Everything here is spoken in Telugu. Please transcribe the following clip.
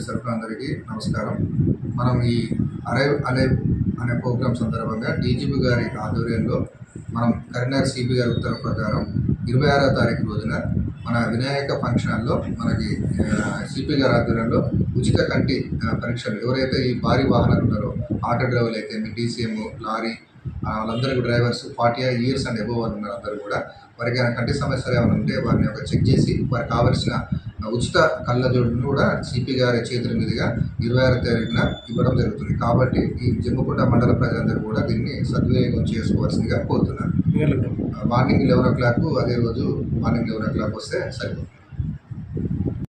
తరఫున అందరికీ నమస్కారం. మనం ఈ అరైవ్ అలైవ్ అనే ప్రోగ్రాం సందర్భంగా డీజీపీ గారి ఆధ్వర్యంలో మనం కరీంనగర్ సిపి గారి ఉత్తర్వు ప్రకారం 26వ తారీఖు రోజున మన వినాయక ఫంక్షన్ హాల్లో మనకి సిపి గారి ఆధ్వర్యంలో ఉచిత కంటి పరీక్షలు ఎవరైతే ఈ భారీ వాహనాలు ఉన్నారో ఆటో డ్రైవర్లు అయితే డీసీఎం లారీ వాళ్ళందరూ డ్రైవర్స్ 40 years అండ్ అబోవ్ అని ఉన్నారు. అందరూ కూడా వారికి కంటి సమస్యలు ఏమైనా ఉంటే వారిని చెక్ చేసి వారికి కావలసిన ఉచిత కళ్ళజోడును కూడా సిపి గారి చేతుల మీదుగా 26వ తారీఖున ఇవ్వడం జరుగుతుంది. కాబట్టి ఈ జమ్మికుంట మండల ప్రజలందరూ కూడా దీన్ని సద్వినియోగం చేసుకోవాల్సిందిగా కోరుతున్నాను. మార్నింగ్ 11 o'clock అదే రోజు మార్నింగ్ 11 o'clock వస్తే సరిపోతుంది.